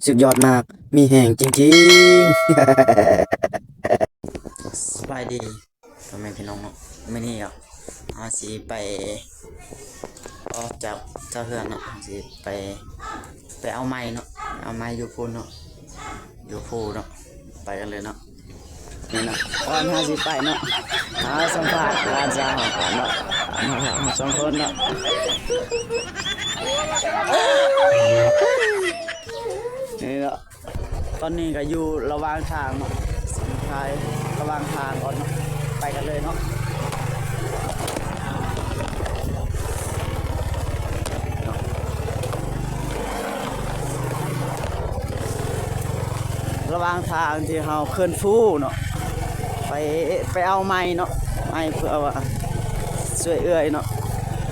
สุดยอดมากมีแห่งจริงๆ สบายดีพ่อแม่พี่น้องเนาะไม่นี่ครับอาสีไปออกจากเจ้าเฮือนเนาะอาสีไปเอาไม้เนาะเอาไม้อยู่พูนเนาะอยู่พูเนาะไปกันเลยเนาะนี่เนาะก่อนอาสีไปเนาะหาสัมภาษณ์อาจารย์เนาะสองคนเนาะนี่เนาะตอนนี้ก็อยู่ระหว่างทางเนาะสุดท้ายระหว่างทางก่อนเนาะไปกันเลยเนาะระหว่างทางที่เราเคลื่อนฟูเนาะไปเอาไม้เนาะไม้เพื่อว่าช่วยเอื้อยเนาะ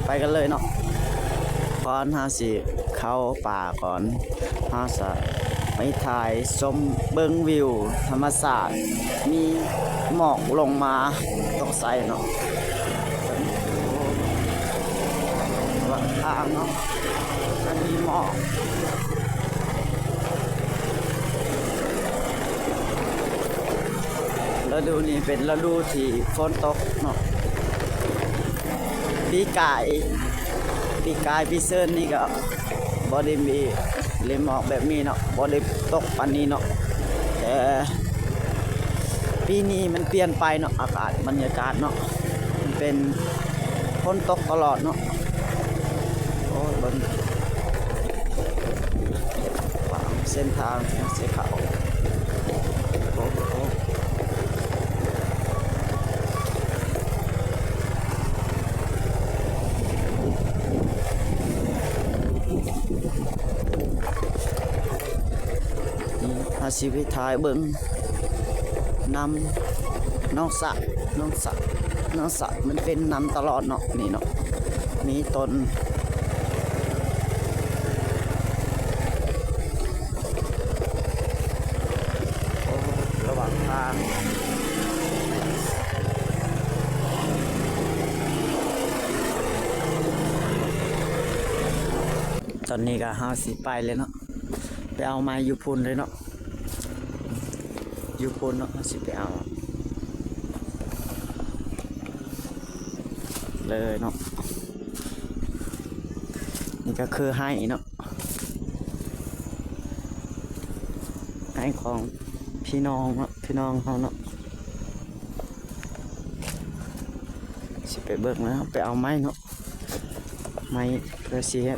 ไปกันเลยเนาะก่อนหาสิเข้าป่าก่อนหาสะไปถ่ายชมเบิ้งวิวธรรมศาสตร์มีหมอกลงมาตกใส่เนาะระหว่างทางเนาะมันมีหมอกฤดูนี้เป็นฤดูที่ฝนตกเนาะปีกายปีเซินนี่ก็บ่ได้มีเลหมอกแบบนี้เนาะบ่ได้ตกปานนี้เนาะแต่ปีนี้มันเปลี่ยนไปเนาะอากาศบรรยากาศเนาะมันเป็นฝนตกตลอดเนาะโอ้ยเบิ่งเส้นทางเส้นเขาโอ้โหอาชีวิตทายเบิ่งนำน้องสะมันเป็นนำตลอดเนาะนี่เนาะมีต้นระหว่างทางตอนนี้ก็50ไปเลยเนาะไปเอาไม้อยู่พุ่นเลยเนาะอยู่พุ่นเนาะสิไปเอาเลยเนาะนี่ก็คือให้เนาะให้ของพี่น้องเนาะพี่น้องเขาเนาะสิไปเบิกแล้วไปเอาไม้เนาะไม้เพื่อเสีย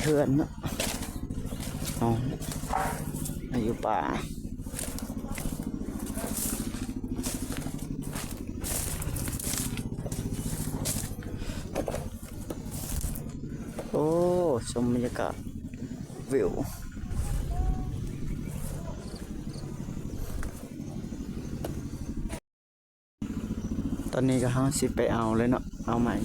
เถื่อนเนาะเอาอยู่ป่าโอ้ชมบรรยากาศวิวตอนนี้ก็สิไปเอาเลยเนาะเอาใหม่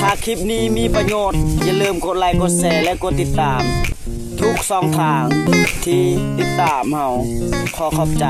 ถ้าคลิปนี้มีประโยชน์อย่าลืมกดไลค์กดแชร์และกดติดตามทุกช่องทางที่ติดตามเฮาขอขอบใจ